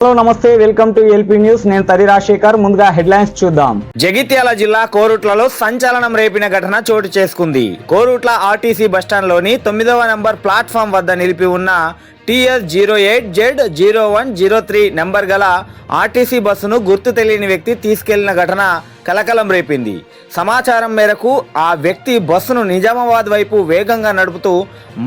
Hello నమస్తే, welcome to LP news. నేను తరి రాజశేఖర్. ముందుగా హెడ్లైన్స్ చూద్దాం. జగిత్యాల జిల్లా కోరుట్లలో సంచలనం రేపిన ఘటన చోటు చేసుకుంది. కోరుట్ల ఆర్టీసీ బస్టాండ్లోని 9వ నంబర్ ప్లాట్ఫామ్ వద్ద నిలిపి ఉన్న TS08Z0103 నెంబర్ గల ఆర్టీసీ బస్సును గుర్తు తెలియని వ్యక్తి తీసుకెళ్లిన ఘటన కలకలం రేపింది. సమాచారం మేరకు ఆ వ్యక్తి బస్సును నిజామాబాద్ వైపు వేగంగా నడుపుతూ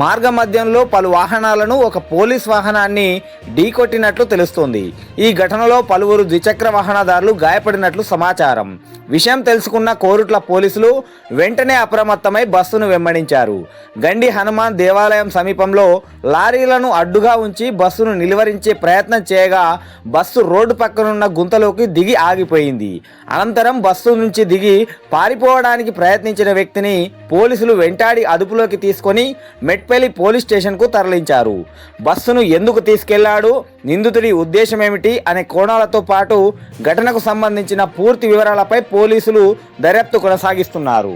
మార్గ మధ్యంలో పలు వాహనాలను ఒక పోలీస్ వాహనాన్ని ఢీకొట్టినట్లు తెలుస్తోంది. ఈ ఘటనలో పలువురు ద్విచక్ర వాహనదారులు గాయపడినట్లు సమాచారం. విషయం తెలుసుకున్న కోరుట్ల పోలీసులు వెంటనే అప్రమత్తమై బస్సును వెంబడించారు. గండి హనుమాన్ దేవాలయం సమీపంలో లారీలను అడ్డుగా ఉంచి బస్సును నిలువరించే ప్రయత్నం చేయగా బస్సు రోడ్డు పక్కనున్న గుంతలోకి దిగి ఆగిపోయింది. అనంతరం బస్సు నుంచి దిగి పారిపోవడానికి ప్రయత్నించిన వ్యక్తిని పోలీసులు వెంటాడి అదుపులోకి తీసుకొని మెట్పల్లి పోలీస్ స్టేషన్కు తరలించారు. బస్సును ఎందుకు తీసుకెళ్లాడు, నిందితుడి ఉద్దేశం ఏమిటి అనే కోణాలతో పాటు ఘటనకు సంబంధించిన పూర్తి వివరాలపై పోలీసులు దర్యాప్తు కొనసాగిస్తున్నారు.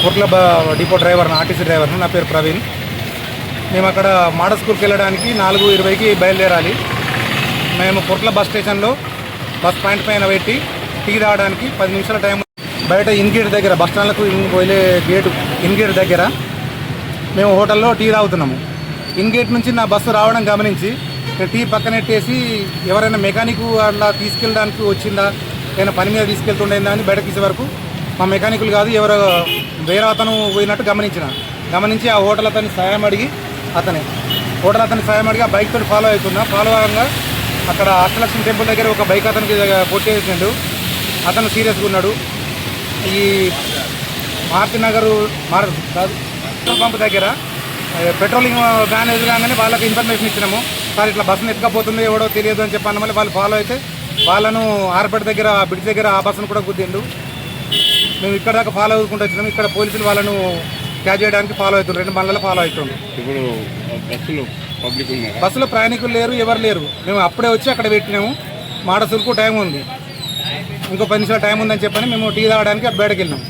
పొట్ల డిపో డ్రైవర్ను, ఆర్టీసీ డ్రైవర్ను. నా పేరు ప్రవీణ్. మేము అక్కడ మోడల్ స్కూల్కి వెళ్ళడానికి 4:20కి బయలుదేరాలి. మేము పొట్ల బస్ స్టేషన్లో బస్ పాయింట్ పైన పెట్టి టీ తాగడానికి 10 నిమిషాల టైం. బయట ఇన్గేట్ దగ్గర, బస్ స్టాండ్లకు వెళ్ళే గేటు ఇన్గేట్ దగ్గర మేము హోటల్లో టీ తాగుతున్నాము. ఇన్గేట్ నుంచి నా బస్సు రావడం గమనించి టీ పక్కనెట్టేసి ఎవరైనా మెకానిక్ అలా తీసుకెళ్ళడానికి వచ్చిందా, ఏదైనా పని మీద తీసుకెళ్తుండేందా అని బయటకు తీసే వరకు మా మెకానికులు కాదు, ఎవరో వేరే అతను పోయినట్టు గమనించి ఆ హోటల్ అతన్ని సాయం అడిగి ఆ బైక్ తోటి ఫాలో అవ్వగా అక్కడ అష్టలక్ష్మి టెంపుల్ దగ్గర ఒక బైక్ అతనికి కొట్టేసిండు. అతను సీరియస్గా ఉన్నాడు. ఈ మారుతి నగర్ పెట్రోల్ పంప్ దగ్గర పెట్రోలింగ్ వ్యాన్ ఎదురుగానే వాళ్ళకి ఇన్ఫర్మేషన్ ఇచ్చినాము. సార్ ఇట్లా బస్సును ఎత్తుకపోతుంది, ఎవడో తెలియదు అని చెప్పి అన్నమల్లి వాళ్ళు ఫాలో అయితే వాళ్ళను ఆర్పేట దగ్గర, బ్రిడ్జ్ దగ్గర ఆ బస్సును కూడా గుద్దిండు. మేము ఇక్కడ దాకా ఫాలో అవుకుంటూ వచ్చినాము. ఇక్కడ పోలీసులు వాళ్ళను క్యాచ్ చేయడానికి ఫాలో అవుతుండ్రు, 2 బండ్లలో ఫాలో అవుతుంది. ఇప్పుడు బస్సులో ప్రయాణికులు లేరు, ఎవరు లేరు. మేము అప్పుడే వచ్చి అక్కడ పెట్టినాము. మాడసూరుకు టైం ఉంది, ఇంకో 10 నిమిషాల టైం ఉందని చెప్పని మేము టీ తాగడానికి బయటకు వెళ్ళినాం.